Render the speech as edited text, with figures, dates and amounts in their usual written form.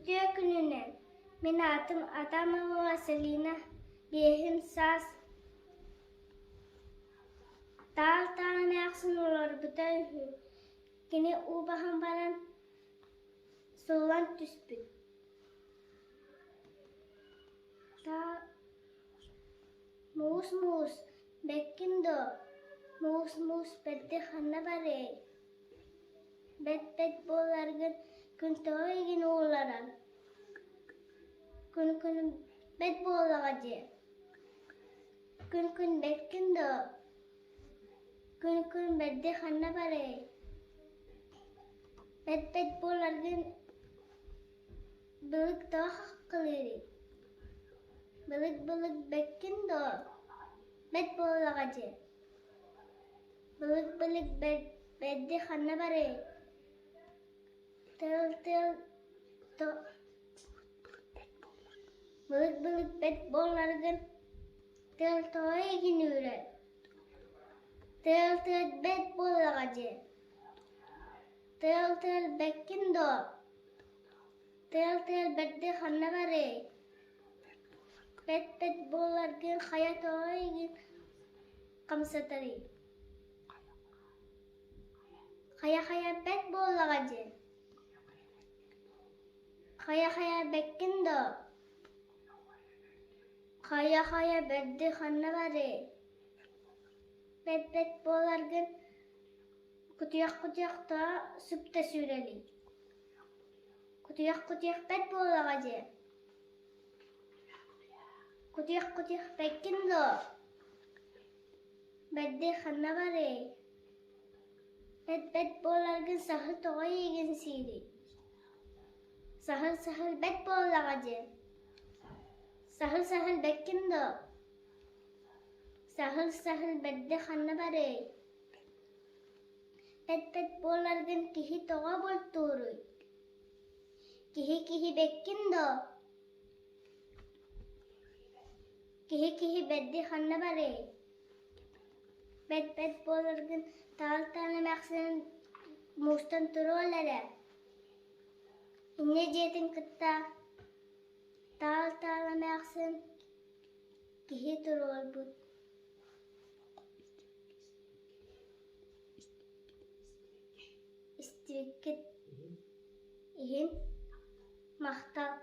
Türkiye gününe. Min atım Atamova Vasilina. Beyhim saz. Tal talame aksin olur bütühü. Kini ubaham baran soğan tüspüt. Ta mus bekkindo. Mus bedde hanna bare. Bet bolargın kun toygin olaran. Kun bet bolagacı. Kun bekkindo. Kun bedde hanna bare. Bet bolargın bılık da hakkıları. Bılık bekkindo. Bet bolagacı. Bılık bedde hanna bare. Tel to bılık bet bollargın tel toy ginüre tel bet bollagacı tel bekkindo tel bedde hanna bare bet bollargın hayat toy gin kamsatari haya bet bollagacı haya bekkindo haya bedde hanna bare bet bolargın kutuyak da süpte süreli kutuyak bet bolagacı kutuyak bekkindo bedde hanna bare bet bolargın sahıl toğay egin siri Sahıl bet bolagacı. Sahıl bekkindo. Sahıl bedde hanna bare. Bet bolargın kihi toğa bolturuy. Kihi bekkindo. Kihi bedde hanna bare. Bet bolargın tal maksin mustan turolere. İnne jetin kıtta tal aksin kihi turol but istikit ihin mahtal